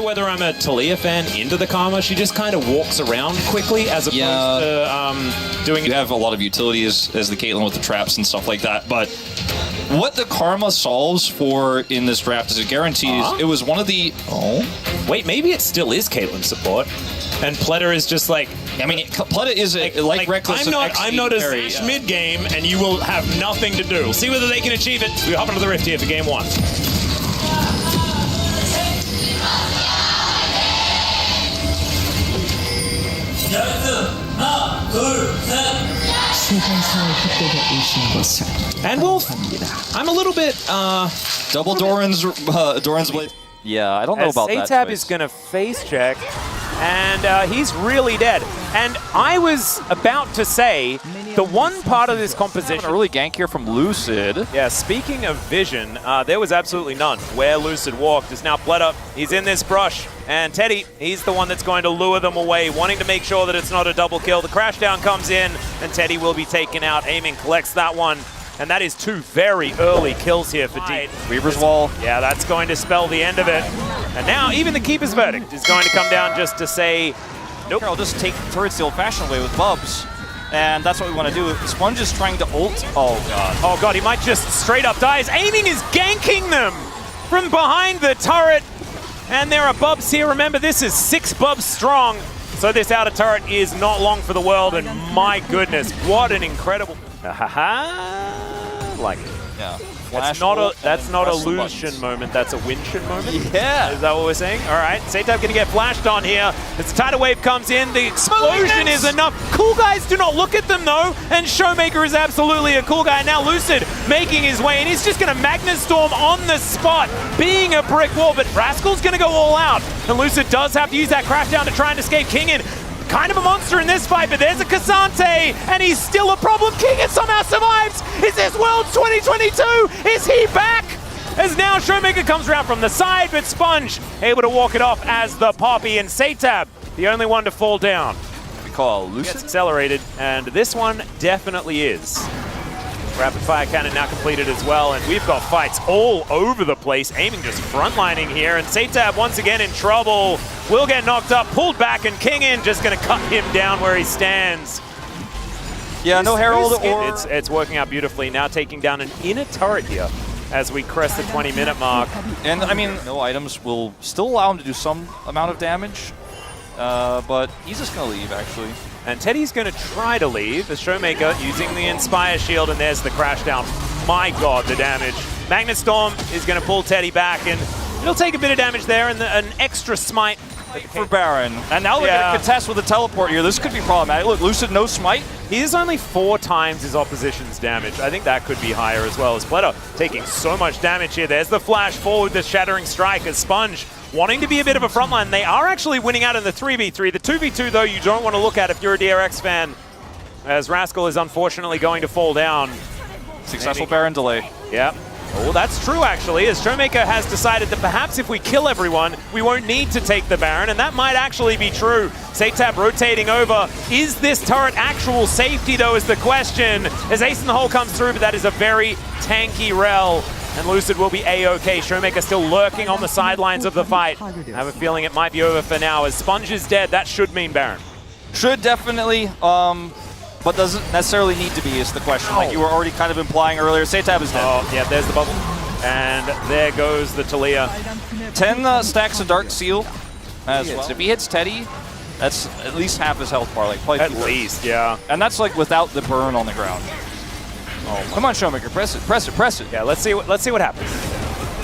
know whether I'm a Talia fan into the Karma. She just kind of walks around quickly as opposed to doing it. You have a lot of utility as the Caitlyn with the traps and stuff like that, but what the Karma solves for in this draft is it guarantees it was one of the... Wait, maybe it still is Caitlyn support. And Pleta is just like... I mean, Pleta is like Reckless. I'm not a Zash mid-game, and you will have nothing to do. We'll see whether they can achieve it. We hop into the Rift here for game 1. And Wolf, I'm a little bit, double Doran's Blade. Yeah, I don't know about that. Satab is going to face check, and he's really dead. And I was about to say, the one part of this composition... A early gank here from Lucid. Yeah, speaking of vision, there was absolutely none. Where Lucid walked is now Pleta. He's in this brush. And Teddy, he's the one that's going to lure them away, wanting to make sure that it's not a double kill. The crashdown comes in, and Teddy will be taken out. Aiming collects that one. And that is 2 very early kills here for Deep. Weaver's Wall. Yeah, that's going to spell the end of it. And now even the Keeper's Verdict is going to come down just to say, nope. I'll just take turrets the old-fashioned way with Bubs. And that's what we want to do. Sponge is trying to ult. Oh, God. Oh, God, he might just straight up die. His aiming is ganking them from behind the turret. And there are Bubs here. Remember, this is 6 Bubs strong. So this outer turret is not long for the world. And my goodness, what an incredible... Like it. Yeah. That's not a Lucian moment, that's a Winshin moment? Yeah. Is that what we're saying? All right, Satab gonna get flashed on here. As the tidal wave comes in, the explosion is enough. Cool guys do not look at them though, and Showmaker is absolutely a cool guy. Now Lucid making his way, and he's just gonna Magna Storm on the spot, being a brick wall, but Rascal's gonna go all out. And Lucid does have to use that crash down to try and escape Kingin. Kind of a monster in this fight, but there's a K'Sante, and he's still a problem. Kingin somehow survives. Is this Worlds 2022? Is he back? As now Showmaker comes around from the side, but Sponge able to walk it off as the Poppy, and Satab, the only one to fall down. We call Lucid. Gets accelerated, and this one definitely is. Rapid fire cannon now completed as well, and we've got fights all over the place. Aiming just frontlining here, and Satab once again in trouble. Will get knocked up, pulled back, and Kingin just going to cut him down where he stands. Yeah, no Herald or... It's working out beautifully. Now taking down an inner turret here as we crest the 20-minute mark. And, I mean, no items will still allow him to do some amount of damage, but he's just going to leave, actually. And Teddy's going to try to leave as Showmaker using the Inspire Shield, and there's the crash down. My God, the damage. Magnet Storm is going to pull Teddy back, and it'll take a bit of damage there, and an extra smite for Baron. And now they're going to contest with a teleport here. This could be problematic. Look, Lucid, no smite. He is only 4 times his opposition's damage. I think that could be higher as well. As Pleta taking so much damage here. There's the flash forward, the Shattering Strike as Sponge wanting to be a bit of a frontline. They are actually winning out in the 3v3. The 2v2, though, you don't want to look at if you're a DRX fan, as Rascal is unfortunately going to fall down. Successful Baron delay. Yeah. Oh, that's true, actually, as Showmaker has decided that perhaps if we kill everyone, we won't need to take the Baron, and that might actually be true. Satab rotating over. Is this turret actual safety, though, is the question, as Ace in the Hole comes through, but that is a very tanky Rel. And Lucid will be A-OK. Showmaker still lurking on the sidelines of the fight. I have a feeling it might be over for now. As Sponge is dead, that should mean Baron. Should definitely, but doesn't necessarily need to be is the question. Like you were already kind of implying earlier. Satab is dead. Oh, yeah, there's the bubble. And there goes the Talia. 10 stacks of Dark Seal as well. If he hits Teddy, that's at least half his health bar. Like at least, yeah. And that's like without the burn on the ground. Oh, come on, Showmaker, press it, press it, press it. Yeah, let's see what happens.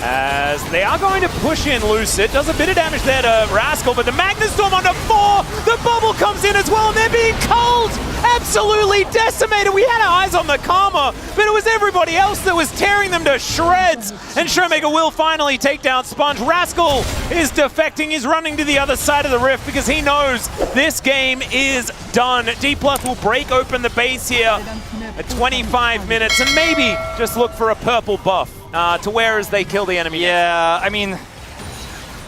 As they are going to push in Lucid. Does a bit of damage there to Rascal, but the Magna Storm onto 4. The bubble comes in as well, and they're being culled. Absolutely decimated. We had our eyes on the Karma, but it was everybody else that was tearing them to shreds. And Showmaker will finally take down Sponge. Rascal is defecting. He's running to the other side of the rift because he knows this game is done. D+ will break open the base here at 25 minutes and maybe just look for a purple buff to wear as they kill the enemy. Yeah, I mean...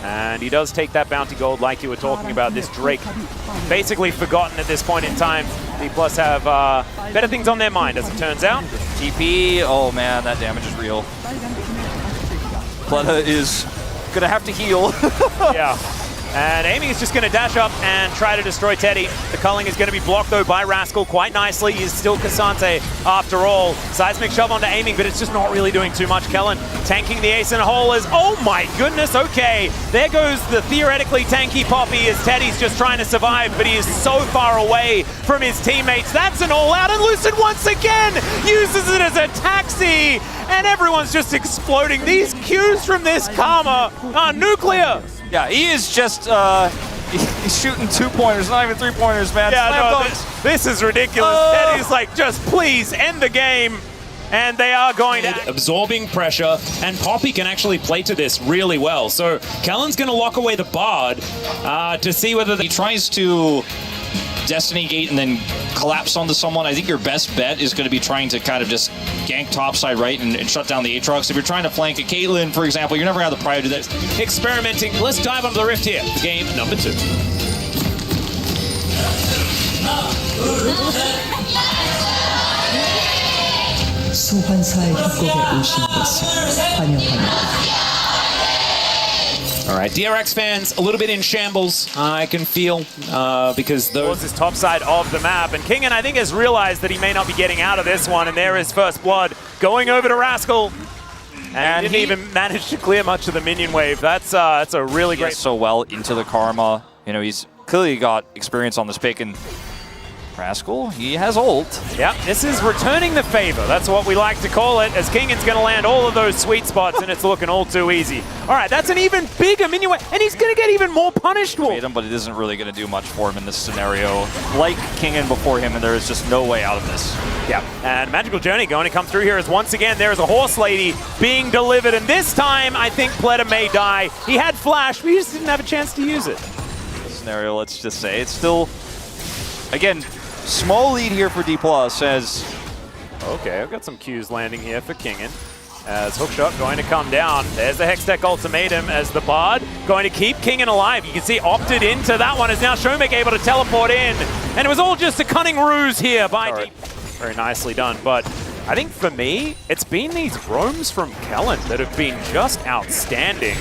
And he does take that bounty gold like you were talking about. This Drake basically forgotten at this point in time. D+ have better things on their mind, as it turns out. TP, oh man, that damage is real. Pleta is gonna have to heal. Yeah. And Amy is just going to dash up and try to destroy Teddy. The culling is going to be blocked, though, by Rascal quite nicely. He's still Cassante after all. Seismic shove onto aiming, but it's just not really doing too much. Kellen tanking the ace in a hole is, oh my goodness, okay. There goes the theoretically tanky Poppy as Teddy's just trying to survive, but he is so far away from his teammates. That's an all-out, and Lucid once again uses it as a taxi, and everyone's just exploding. These cues from this Karma are nuclear. Yeah, he is just, he's shooting 2-pointers, not even 3-pointers, man. Yeah, no, this is ridiculous. Teddy's like, just please end the game. And they are going to... Absorbing pressure, and Poppy can actually play to this really well. So Kellen's going to lock away the Bard to see whether... He tries to Destiny Gate and then collapse onto someone. I think your best bet is going to be trying to kind of just gank topside right and shut down the Aatrox. If you're trying to flank a Caitlyn, for example, you're never going to have the prior to that. Experimenting. Let's dive onto the rift here. Game number 2. 소환사의 협곡에 오신 것을 환영합니다. All right, DRX fans, a little bit in shambles, I can feel, because those... Towards this top side of the map, and Kingen, I think, has realized that he may not be getting out of this one, and there is first blood going over to Rascal. And he didn't even manage to clear much of the minion wave. That's a really great... so well into the Karma. You know, he's clearly got experience on this pick, and Rascal, he has ult. Yeah, this is returning the favor. That's what we like to call it, as Kingan's going to land all of those sweet spots, and it's looking all too easy. All right, that's an even bigger minion wave, and he's going to get even more punished. But it isn't really going to do much for him in this scenario. Like Kingan before him, and there is just no way out of this. Yeah, and Magical Journey going to come through here as once again there is a Horse Lady being delivered, and this time I think Pleta may die. He had Flash, but he just didn't have a chance to use it. This scenario, let's just say, it's still, again, small lead here for D+, as... Okay, I've got some Qs landing here for Kingen. As Hookshot going to come down. There's the Hextech Ultimatum as the Bard going to keep Kingen alive. You can see opted into that one as now Shomek able to teleport in. And it was all just a cunning ruse here by D. Very nicely done, but I think for me, it's been these roams from Kellen that have been just outstanding.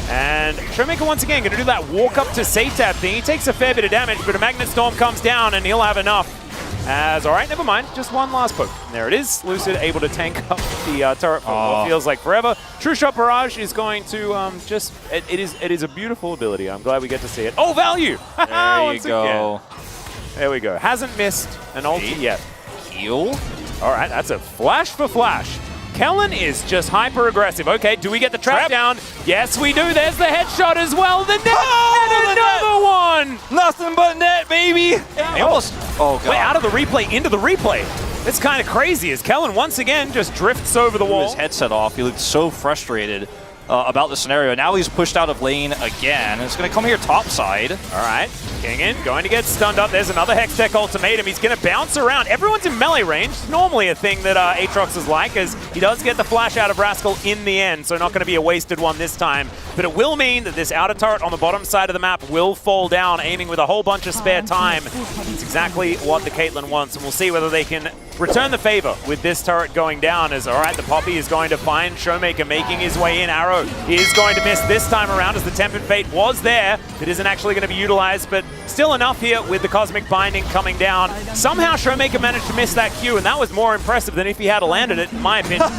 And Showmaker once again going to do that walk up to Satab thing. He takes a fair bit of damage, but a Magnet Storm comes down and he'll have enough. As, all right, never mind, just one last poke. And there it is, Lucid able to tank up the turret for what feels like forever. True Shot Barrage is going to it is a beautiful ability. I'm glad we get to see it. Oh, value! There you go. Again. There we go. Hasn't missed an ulti yet. Heal? All right, that's a flash for flash. Kellen is just hyper-aggressive. Okay, do we get the trap down? Yes, we do. There's the headshot as well. The net and another one! Nothing but net, baby! Yeah. Almost, oh, God. Wait, out of the replay, into the replay. It's kind of crazy as Kellen once again just drifts over the wall. His headset off. He looked so frustrated about the scenario. Now he's pushed out of lane again. It's going to come here topside. All right, Kingen going to get stunned up. There's another Hextech Ultimatum. He's going to bounce around. Everyone's in melee range. Normally a thing that Aatrox is like, as he does get the flash out of Rascal in the end, so not going to be a wasted one this time. But it will mean that this outer turret on the bottom side of the map will fall down, aiming with a whole bunch of spare time. It's exactly what the Caitlyn wants, and we'll see whether they can return the favor with this turret going down. As, all right, the Poppy is going to find Showmaker making his way in. Arrow is going to miss this time around, as the Tempered Fate was there. It isn't actually going to be utilized, but still enough here with the Cosmic Binding coming down. Somehow Showmaker managed to miss that Q, and that was more impressive than if he had landed it, in my opinion.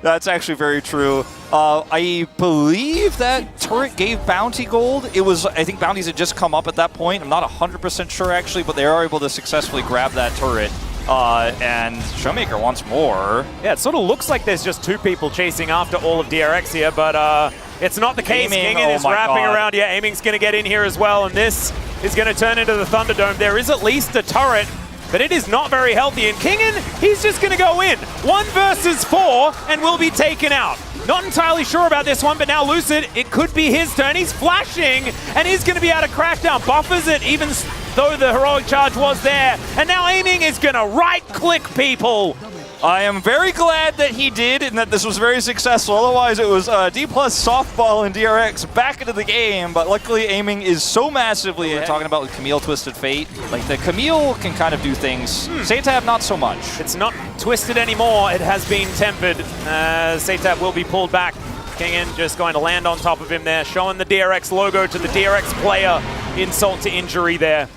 That's actually very true. I believe that turret gave Bounty gold. It was, I think bounties had just come up at that point. I'm not 100% sure actually, but they are able to successfully grab that turret. And Showmaker wants more. Yeah, it sort of looks like there's just two people chasing after all of DRX here, but it's not the case. Kingen is wrapping around. Yeah, aiming's going to get in here as well, and this is going to turn into the Thunderdome. There is at least a turret, but it is not very healthy. And Kingen, he's just going to go in. 1 versus 4 and will be taken out. Not entirely sure about this one, but now Lucid, it could be his turn. He's flashing, and he's going to be able to crack down. Buffers it, even though the heroic charge was there. And now aiming is going to right-click people. I am very glad that he did and that this was very successful. Otherwise, it was D+ softball and DRX back into the game. But luckily, aiming is so massively ahead. We're talking about with Camille Twisted Fate. Like, the Camille can kind of do things. Satab, not so much. It's not twisted anymore. It has been tempered. Satab will be pulled back Kingen just going to land on top of him there, showing the DRX logo to the DRX player. Insult to injury there.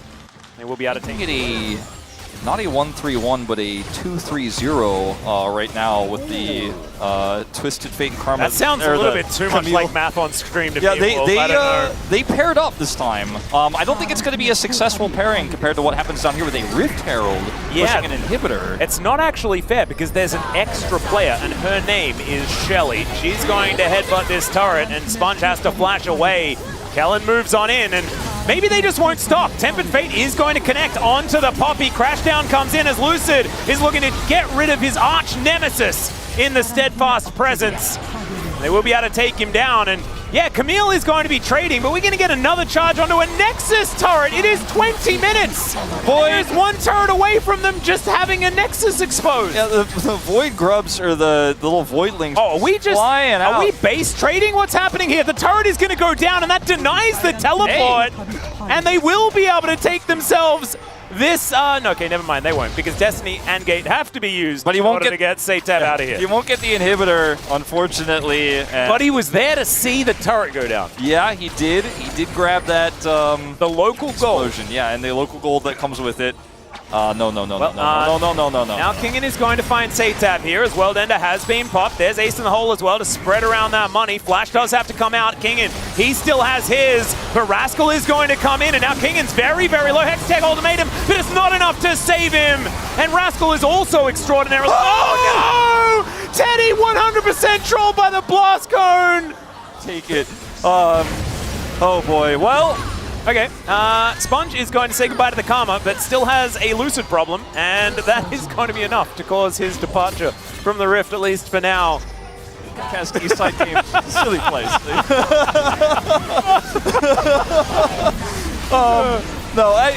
They will be able to take it. Not a 1-3-1, but a 2-3-0 right now with the Twisted Fate and Karma. That sounds a little bit too much like math on stream to me. Yeah, they paired up this time. I don't think it's going to be a successful pairing compared to what happens down here with a Rift Herald pushing an inhibitor. It's not actually fair because there's an extra player and her name is Shelly. She's going to headbutt this turret and Sponge has to flash away. Kellen moves on in and maybe they just won't stop. Tempered Fate is going to connect onto the Poppy. Crashdown comes in as Lucid is looking to get rid of his arch nemesis in the Steadfast presence. They will be able to take him down, and yeah, Camille is going to be trading, but we're going to get another charge onto a Nexus turret. It is 20 minutes. There's one turret away from them just having a Nexus exposed. Yeah, the Void Grubs or the little Voidlings flying out. Are we base trading? What's happening here? The turret is going to go down, and that denies the teleport, and they will be able to take themselves this, no, okay, never mind, they won't, because Destiny and Gate have to be used in order to get Satan out of here. You won't get the inhibitor, unfortunately. But he was there to see the turret go down. Yeah, he did. He did grab that the local explosion. gold. Yeah, and the local gold that comes with it. No. Now Kingen is going to find Satab here as well. Denda has been popped. There's Ace in the hole as well to spread around that money. Flash does have to come out. Kingen, he still has his, but Rascal is going to come in, and now Kingen's very, very low. Hextech ultimatum, but it's not enough to save him. And Rascal is also extraordinarily. Oh no! Teddy 100% trolled by the blast cone. Take it. Oh boy. Well. Okay, Sponge is going to say goodbye to the Karma, but still has a Lucid problem, and that is going to be enough to cause his departure from the Rift, at least for now. Cast Eastside team, silly place. No, I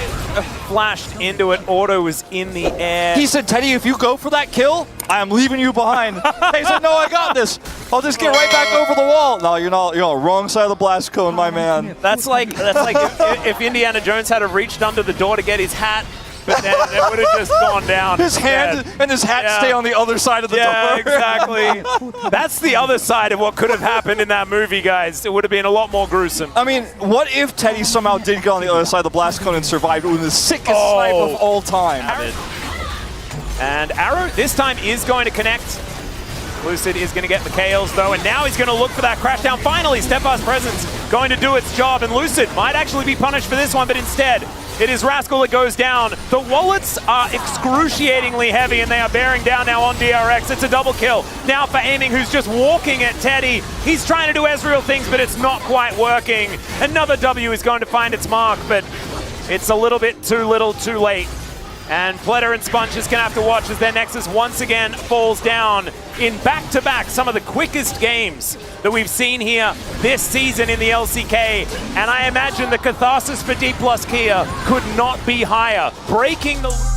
flashed into it. Auto was in the air. He said, "Teddy, if you go for that kill, I am leaving you behind." He said, "No, I got this. I'll just get right back over the wall." No, you're not. You're on the wrong side of the blast cone, my man. That's like if Indiana Jones had reached under the door to get his hat, but then it would have just gone down. His hand and his hat stay on the other side of the door. Yeah, exactly. That's the other side of what could have happened in that movie, guys. It would have been a lot more gruesome. I mean, what if Teddy somehow did get on the other side of the blast cone and survived? It was the sickest snipe of all time. And Arrow this time is going to connect. Lucid is going to get McHale's though, and now he's going to look for that crashdown. Finally, Steadfast Presence going to do its job, and Lucid might actually be punished for this one, but instead, it is Rascal that goes down. The wallets are excruciatingly heavy, and they are bearing down now on DRX. It's a double kill. Now for Aiming, who's just walking at Teddy. He's trying to do Ezreal things, but it's not quite working. Another W is going to find its mark, but it's a little bit too little, too late. And Pletter and Sponge is going to have to watch as their Nexus once again falls down in back-to-back some of the quickest games that we've seen here this season in the LCK. And I imagine the catharsis for D+ Kia could not be higher. Breaking the...